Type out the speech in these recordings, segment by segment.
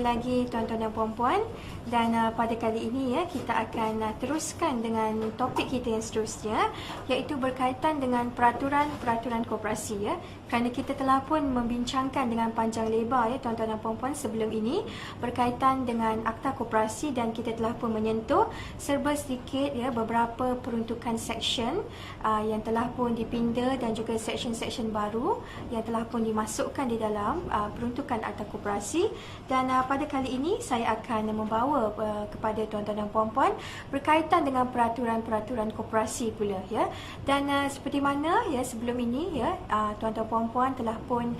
lagi tuan-tuan dan puan-puan, dan pada kali ini ya kita akan teruskan dengan topik kita yang seterusnya, iaitu berkaitan dengan peraturan koperasi ya. Kerana kita telah pun membincangkan dengan panjang lebar ya tuan-tuan dan puan-puan sebelum ini berkaitan dengan akta koperasi, dan kita telah pun menyentuh serba sedikit ya beberapa peruntukan seksyen yang telah pun dipinda dan juga seksyen-seksyen baru yang telah pun dimasukkan di dalam peruntukan akta koperasi. Dan pada kali ini saya akan membawa kepada tuan-tuan dan puan-puan berkaitan dengan peraturan-peraturan koperasi pula ya. Dan seperti mana ya sebelum ini ya tuan-tuan puan-puan telah pun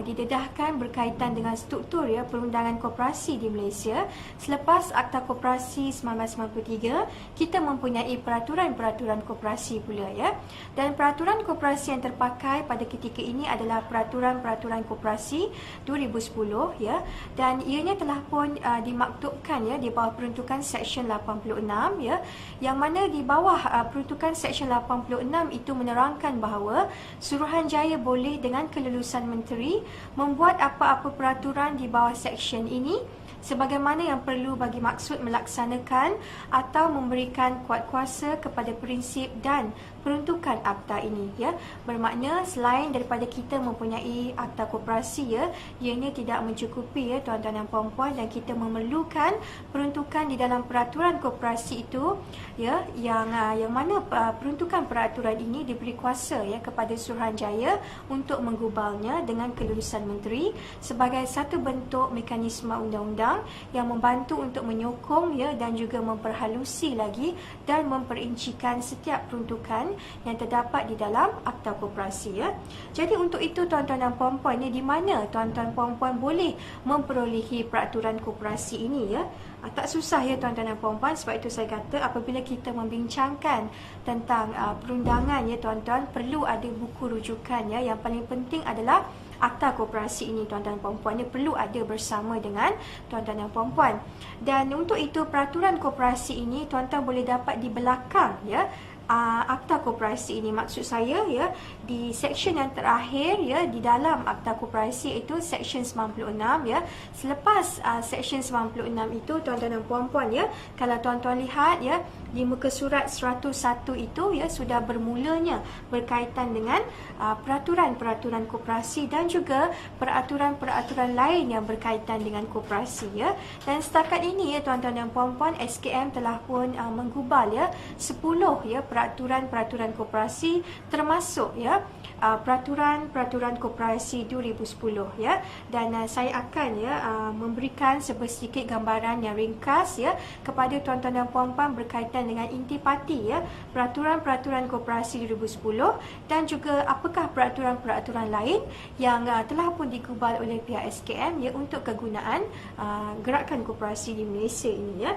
didedahkan berkaitan dengan struktur ya perundangan koperasi di Malaysia. Selepas Akta Koperasi 1993, kita mempunyai peraturan-peraturan koperasi pula ya. Dan peraturan koperasi yang terpakai pada ketika ini adalah peraturan-peraturan koperasi 2010 ya, dan ianya telah pun dimaktubkan ya di bawah peruntukan Seksyen 86 ya, yang mana di bawah peruntukan Seksyen 86 itu menerangkan bahawa Suruhanjaya boleh dengan kelulusan menteri membuat apa-apa peraturan di bawah seksyen ini sebagaimana yang perlu bagi maksud melaksanakan atau memberikan kuatkuasa kepada prinsip dan peruntukan akta ini ya. Bermakna selain daripada kita mempunyai akta koperasi ya, ianya tidak mencukupi ya tuan-tuan dan puan-puan, dan kita memerlukan peruntukan di dalam peraturan koperasi itu ya, yang mana peruntukan peraturan ini diberi kuasa ya kepada Suruhanjaya untuk menggubalnya dengan kelulusan menteri sebagai satu bentuk mekanisme undang-undang yang membantu untuk menyokong ya dan juga memperhalusi lagi dan memperincikan setiap peruntukan yang terdapat di dalam akta koperasi ya. Jadi untuk itu tuan-tuan dan puan-puan, di mana tuan-tuan puan-puan boleh memperolehi peraturan koperasi ini ya. Tak susah ya tuan-tuan dan puan-puan, sebab itu saya kata apabila kita membincangkan tentang perundangan ya tuan-tuan, perlu ada buku rujukan ya. Yang paling penting adalah akta koperasi ini tuan-tuan dan puan-puan, dia perlu ada bersama dengan tuan-tuan dan puan-puan. Dan untuk itu peraturan koperasi ini tuan-tuan boleh dapat di belakang ya akta koperasi ini. Maksud saya ya di seksyen yang terakhir ya di dalam akta koperasi itu seksyen 96 ya. Selepas seksyen 96 itu tuan-tuan dan puan-puan ya, kalau tuan-tuan lihat ya di muka surat 101 itu ya sudah bermulanya berkaitan dengan peraturan-peraturan koperasi dan juga peraturan-peraturan lain yang berkaitan dengan koperasi ya. Dan setakat ini ya tuan-tuan dan puan-puan, SKM telah pun menggubal ya 10 ya peraturan-peraturan koperasi, termasuk ya peraturan-peraturan koperasi 2010 ya. Dan saya akan ya memberikan sedikit gambaran yang ringkas ya kepada tuan-tuan dan puan-puan berkaitan dengan intipati ya peraturan-peraturan koperasi 2010 dan juga apakah peraturan-peraturan lain yang telah pun digubal oleh pihak SKM ya untuk kegunaan gerakan koperasi di Malaysia ini ya.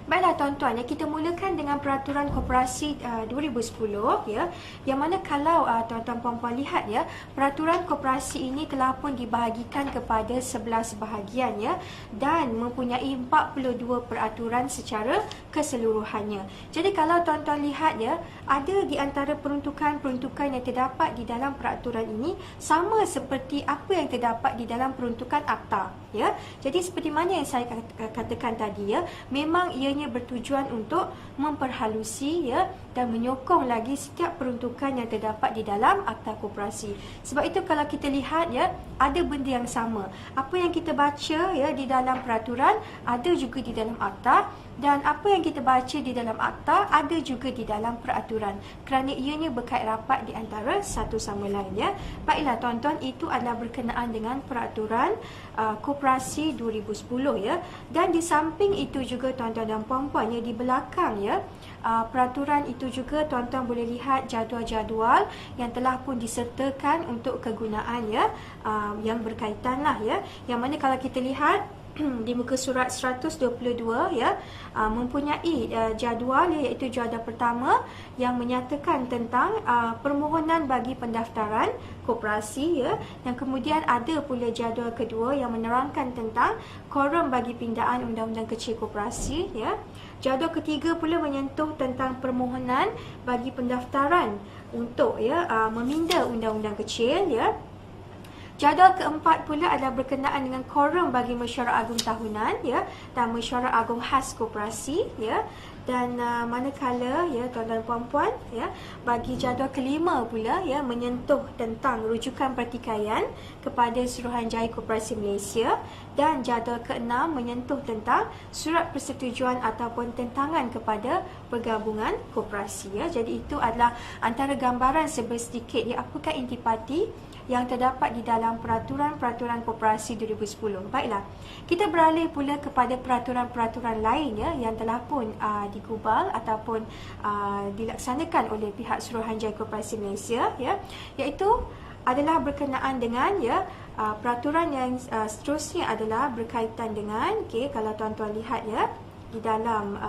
Baiklah tuan-tuan ya, kita mulakan dengan peraturan koperasi 2010 ya, yang mana kalau tuan-tuan puan-puan lihat ya, peraturan koperasi ini telah pun dibahagikan kepada 11 bahagian ya, dan mempunyai 42 peraturan secara keseluruhannya. Jadi kalau tuan-tuan lihat ya, ada di antara peruntukan-peruntukan yang terdapat di dalam peraturan ini sama seperti apa yang terdapat di dalam peruntukan akta ya. Jadi seperti mana yang saya katakan tadi ya, memang ianya bertujuan untuk memperhalusi ya dan menyokong lagi setiap peruntukan yang terdapat di dalam akta koperasi. Sebab itu kalau kita lihat ya, ada benda yang sama. Apa yang kita baca ya di dalam peraturan ada juga di dalam akta, dan apa yang kita baca di dalam akta ada juga di dalam peraturan, kerana ianya berkait rapat di antara satu sama lain ya. Baiklah tuan-tuan, itu adalah berkenaan dengan peraturan koperasi 2010 ya. Dan di samping itu juga tuan-tuan dan puan-puan ya, di belakang ya peraturan itu juga tuan-tuan boleh lihat jadual-jadual yang telah pun disertakan untuk kegunaan ya yang berkaitan lah ya. Yang mana kalau kita lihat di muka surat 122 ya mempunyai jadual, iaitu jadual pertama yang menyatakan tentang permohonan bagi pendaftaran koperasi ya, dan kemudian ada pula jadual kedua yang menerangkan tentang korum bagi pindaan undang-undang kecil koperasi ya. Jadual ketiga pula menyentuh tentang permohonan bagi pendaftaran untuk ya meminda undang-undang kecil ya. Jadual keempat pula adalah berkenaan dengan korum bagi mesyuarat agung tahunan ya, dan mesyuarat agung khas koperasi ya. Dan manakala ya tuan-tuan dan puan-puan ya, bagi jadual kelima pula ya, menyentuh tentang rujukan pertikaian kepada Suruhanjaya Koperasi Malaysia, dan jadual keenam menyentuh tentang surat persetujuan ataupun tentangan kepada pergabungan koperasi ya. Jadi itu adalah antara gambaran sedikit ya, apakah intipati yang terdapat di dalam peraturan-peraturan koperasi 2010. Baiklah, kita beralih pula kepada peraturan-peraturan lain ya, yang telah pun digubal ataupun dilaksanakan oleh pihak Suruhanjaya Koperasi Malaysia ya, iaitu adalah berkenaan dengan ya peraturan yang seterusnya adalah berkaitan dengan kalau tuan-tuan lihat ya di dalam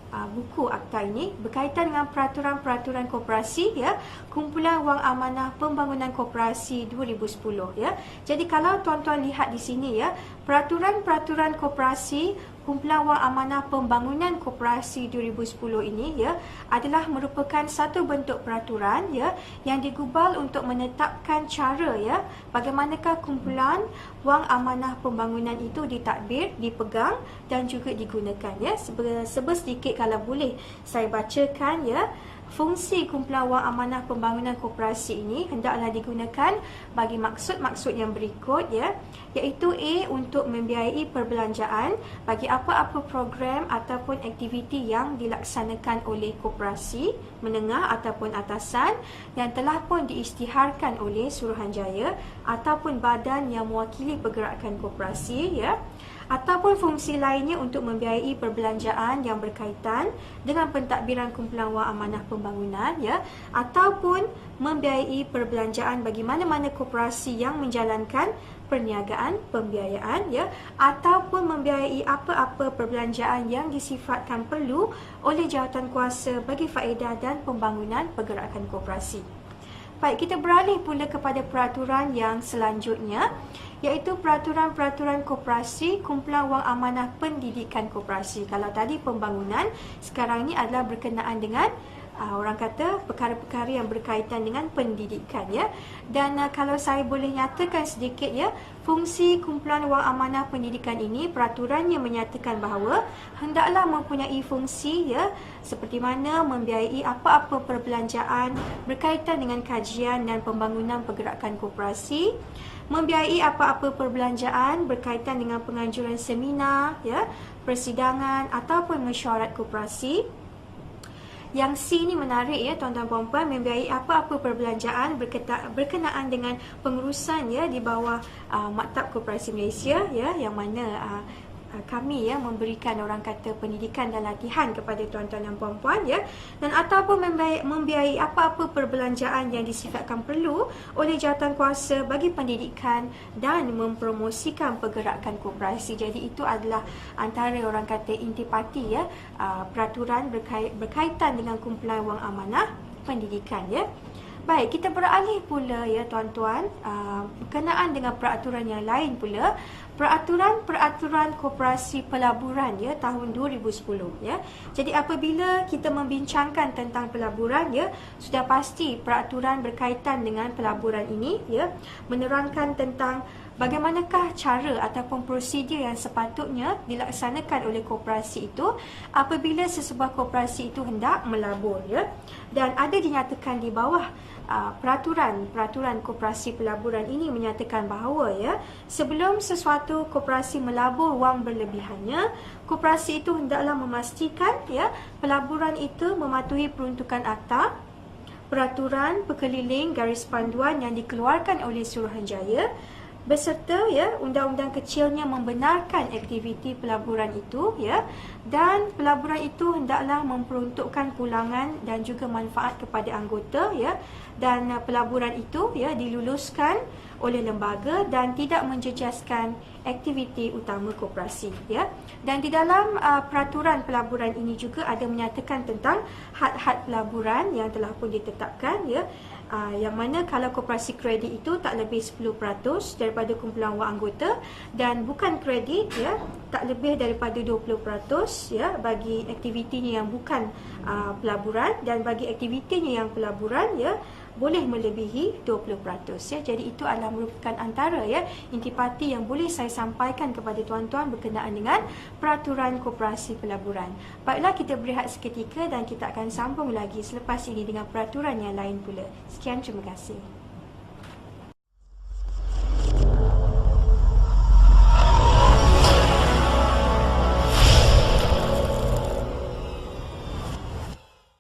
buku akta ini, berkaitan dengan peraturan-peraturan koperasi ya, kumpulan wang amanah pembangunan koperasi 2010 ya. Jadi kalau tuan-tuan lihat di sini ya, peraturan-peraturan koperasi kumpulan wang amanah pembangunan koperasi 2010 ini ya adalah merupakan satu bentuk peraturan ya yang digubal untuk menetapkan cara ya bagaimanakah kumpulan wang amanah pembangunan itu ditadbir, dipegang dan juga digunakan ya. Sedikit kalau boleh saya bacakan ya. Fungsi kumpulan wang amanah pembangunan koperasi ini hendaklah digunakan bagi maksud-maksud yang berikut ya, iaitu A, untuk membiayai perbelanjaan bagi apa-apa program ataupun aktiviti yang dilaksanakan oleh koperasi menengah ataupun atasan yang telah pun diisytiharkan oleh Suruhanjaya ataupun badan yang mewakili pergerakan koperasi ya. Ataupun fungsi lainnya untuk membiayai perbelanjaan yang berkaitan dengan pentadbiran kumpulan wang amanah pembangunan ya, ataupun membiayai perbelanjaan bagi mana-mana koperasi yang menjalankan perniagaan pembiayaan ya, ataupun membiayai apa-apa perbelanjaan yang disifatkan perlu oleh jawatankuasa bagi faedah dan pembangunan pergerakan koperasi. Baik, kita beralih pula kepada peraturan yang selanjutnya, iaitu peraturan-peraturan koperasi kumpulan wang amanah pendidikan koperasi. Kalau tadi pembangunan, sekarang ini adalah berkenaan dengan orang kata perkara-perkara yang berkaitan dengan pendidikan ya. Dan kalau saya boleh nyatakan sedikit ya, fungsi kumpulan wang amanah pendidikan ini, peraturannya menyatakan bahawa hendaklah mempunyai fungsi ya, seperti mana membiayai apa-apa perbelanjaan berkaitan dengan kajian dan pembangunan pergerakan koperasi, membiayai apa-apa perbelanjaan berkaitan dengan penganjuran seminar ya, persidangan ataupun mesyuarat koperasi. Yang C ni menarik ya tuan-tuan puan-puan, membiayai apa-apa perbelanjaan berkenaan dengan pengurusan ya di bawah Maktab Koperasi Malaysia ya, yang mana kami ya memberikan orang kata pendidikan dan latihan kepada tuan-tuan dan puan-puan ya, dan ataupun membiayai apa-apa perbelanjaan yang disifatkan perlu oleh jawatankuasa bagi pendidikan dan mempromosikan pergerakan koperasi. Jadi itu adalah antara orang kata intipati ya, peraturan berkaitan dengan kumpulan wang amanah pendidikan ya. Baik, kita beralih pula ya tuan-tuan, berkenaan dengan peraturan yang lain pula, peraturan koperasi pelaburan ya tahun 2010 ya. Jadi apabila kita membincangkan tentang pelaburan ya, sudah pasti peraturan berkaitan dengan pelaburan ini ya menerangkan tentang bagaimanakah cara ataupun prosedur yang sepatutnya dilaksanakan oleh koperasi itu apabila sesebuah koperasi itu hendak melabur ya. Dan ada dinyatakan di bawah peraturan koperasi pelaburan ini menyatakan bahawa ya, sebelum sesuatu koperasi melabur wang berlebihannya, koperasi itu hendaklah memastikan ya pelaburan itu mematuhi peruntukan akta, peraturan perkeliling garis panduan yang dikeluarkan oleh Suruhanjaya beserta ya undang-undang kecilnya membenarkan aktiviti pelaburan itu ya, dan pelaburan itu hendaklah memperuntukkan pulangan dan juga manfaat kepada anggota ya, dan pelaburan itu ya diluluskan oleh lembaga dan tidak menjejaskan aktiviti utama koperasi ya. Dan di dalam peraturan pelaburan ini juga ada menyatakan tentang had-had pelaburan yang telah pun ditetapkan ya, yang mana kalau koperasi kredit itu tak lebih 10% daripada kumpulan wang anggota, dan bukan kredit ya tak lebih daripada 20% ya bagi aktivitinya yang bukan pelaburan, dan bagi aktivitinya yang pelaburan ya boleh melebihi 20%, ya. Jadi itu adalah merupakan antara ya intipati yang boleh saya sampaikan kepada tuan-tuan berkenaan dengan peraturan koperasi pelaburan. Baiklah, kita berehat seketika dan kita akan sambung lagi selepas ini dengan peraturan yang lain pula. Sekian, terima kasih.